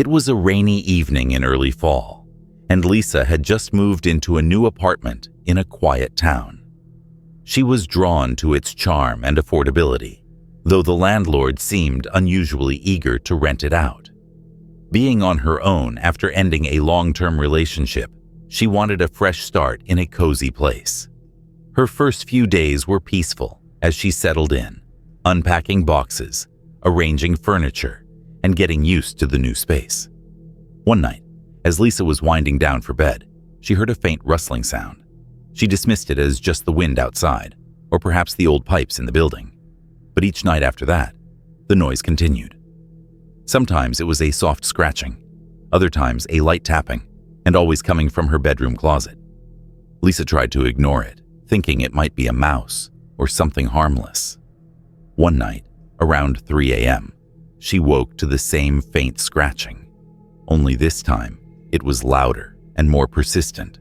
It was a rainy evening in early fall, and Lisa had just moved into a new apartment in a quiet town. She was drawn to its charm and affordability, though the landlord seemed unusually eager to rent it out. Being on her own after ending a long-term relationship, she wanted a fresh start in a cozy place. Her first few days were peaceful as she settled in, unpacking boxes, arranging furniture, and getting used to the new space. One night, as Lisa was winding down for bed, she heard a faint rustling sound. She dismissed it as just the wind outside, or perhaps the old pipes in the building. But each night after that, the noise continued. Sometimes it was a soft scratching, other times a light tapping, and always coming from her bedroom closet. Lisa tried to ignore it, thinking it might be a mouse or something harmless. One night, around 3 a.m., she woke to the same faint scratching. Only this time, it was louder and more persistent.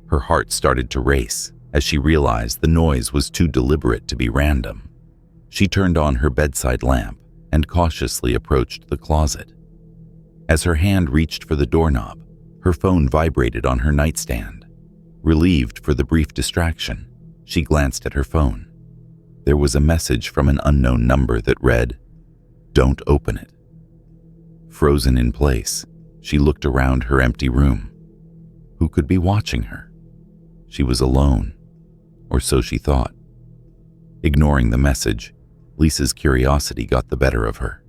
Her heart started to race as she realized the noise was too deliberate to be random. She turned on her bedside lamp and cautiously approached the closet. As her hand reached for the doorknob, her phone vibrated on her nightstand. Relieved for the brief distraction, she glanced at her phone. There was a message from an unknown number that read, "Don't open it." Frozen in place, she looked around her empty room. Who could be watching her? She was alone, or so she thought. Ignoring the message, Lisa's curiosity got the better of her.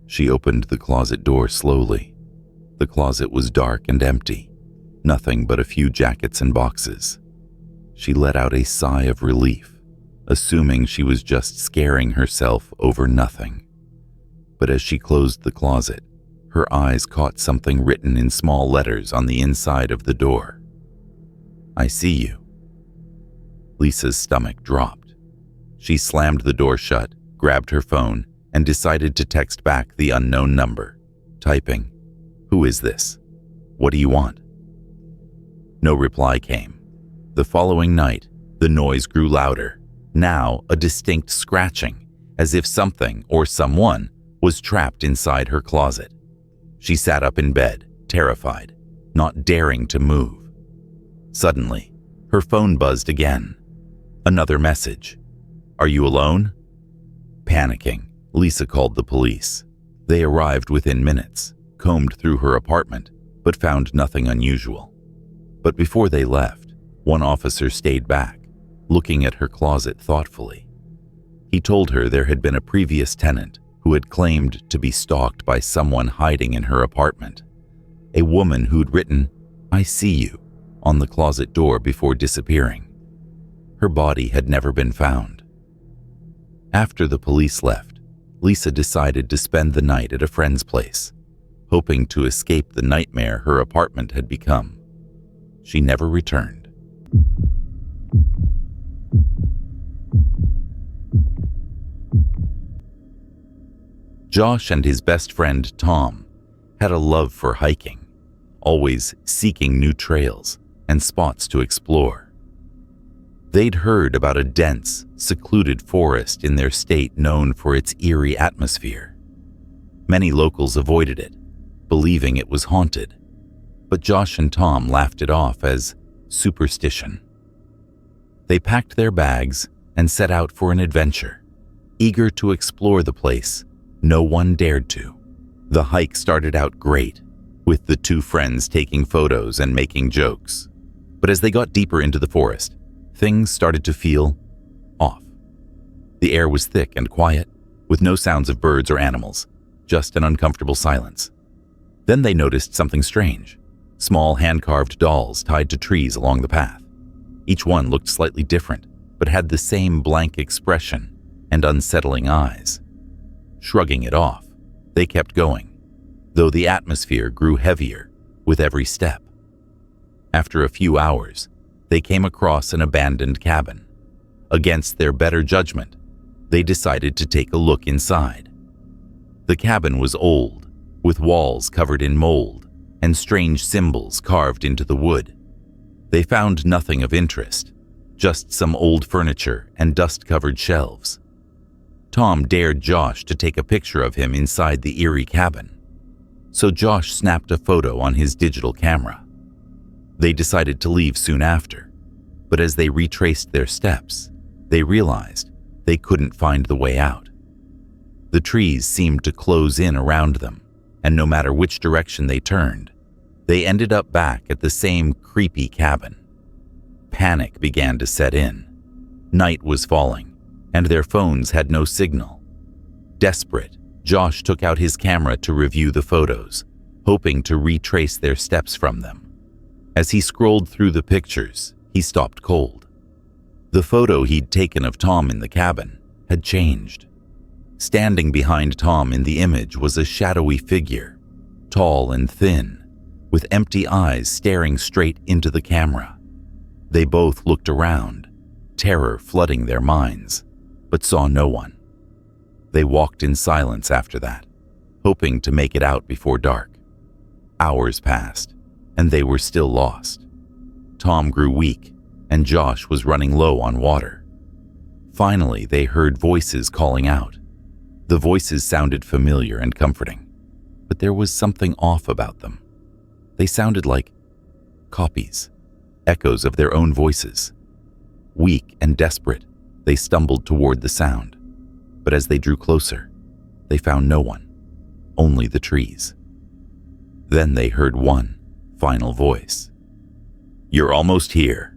She opened the closet door slowly. The closet was dark and empty, nothing but a few jackets and boxes. She let out a sigh of relief, assuming she was just scaring herself over nothing. But as she closed the closet, her eyes caught something written in small letters on the inside of the door. "I see you." Lisa's stomach dropped. She slammed the door shut, grabbed her phone, and decided to text back the unknown number, typing, "Who is this? What do you want?" No reply came. The following night, the noise grew louder, now a distinct scratching, as if something or someone was trapped inside her closet. She sat up in bed, terrified, not daring to move. Suddenly, her phone buzzed again. Another message. "Are you alone?" Panicking, Lisa called the police. They arrived within minutes, combed through her apartment, but found nothing unusual. But before they left, one officer stayed back, looking at her closet thoughtfully. He told her there had been a previous tenant who had claimed to be stalked by someone hiding in her apartment, a woman who'd written, "I see you," on the closet door before disappearing. Her body had never been found. After the police left, Lisa decided to spend the night at a friend's place, hoping to escape the nightmare her apartment had become. She never returned. Josh and his best friend Tom had a love for hiking, always seeking new trails and spots to explore. They'd heard about a dense, secluded forest in their state known for its eerie atmosphere. Many locals avoided it, believing it was haunted, but Josh and Tom laughed it off as superstition. They packed their bags and set out for an adventure, eager to explore the place no one dared to. The hike started out great, with the two friends taking photos and making jokes. But as they got deeper into the forest, things started to feel off. The air was thick and quiet, with no sounds of birds or animals, just an uncomfortable silence. Then they noticed something strange. Small hand-carved dolls tied to trees along the path. Each one looked slightly different, but had the same blank expression and unsettling eyes. Shrugging it off, they kept going, though the atmosphere grew heavier with every step. After a few hours, they came across an abandoned cabin. Against their better judgment, they decided to take a look inside. The cabin was old, with walls covered in mold and strange symbols carved into the wood. They found nothing of interest, just some old furniture and dust-covered shelves. Tom dared Josh to take a picture of him inside the eerie cabin. so Josh snapped a photo on his digital camera. They decided to leave soon after, but as they retraced their steps, they realized they couldn't find the way out. The trees seemed to close in around them, and no matter which direction they turned, they ended up back at the same creepy cabin. Panic began to set in. Night was falling, and their phones had no signal. Desperate, Josh took out his camera to review the photos, hoping to retrace their steps from them. As he scrolled through the pictures, he stopped cold. The photo he'd taken of Tom in the cabin had changed. Standing behind Tom in the image was a shadowy figure, tall and thin, with empty eyes staring straight into the camera. They both looked around, terror flooding their minds, but saw no one. They walked in silence after that, hoping to make it out before dark. Hours passed, and they were still lost. Tom grew weak, and Josh was running low on water. Finally, they heard voices calling out. The voices sounded familiar and comforting, but there was something off about them. They sounded like copies, echoes of their own voices. Weak and desperate, they stumbled toward the sound, but as they drew closer, they found no one, only the trees. Then they heard one final voice. "You're almost here."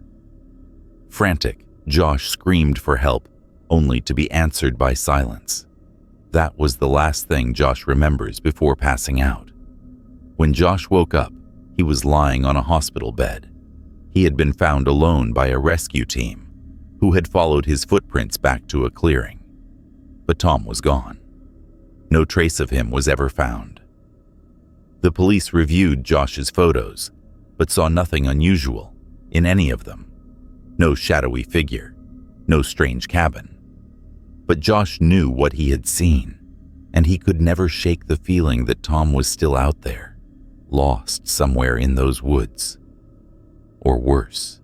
Frantic, Josh screamed for help, only to be answered by silence. That was the last thing Josh remembers before passing out. When Josh woke up, he was lying on a hospital bed. He had been found alone by a rescue team, who had followed his footprints back to a clearing. But Tom was gone. No trace of him was ever found. The police reviewed Josh's photos, but saw nothing unusual in any of them. No shadowy figure, no strange cabin. But Josh knew what he had seen, and he could never shake the feeling that Tom was still out there, lost somewhere in those woods. Or worse.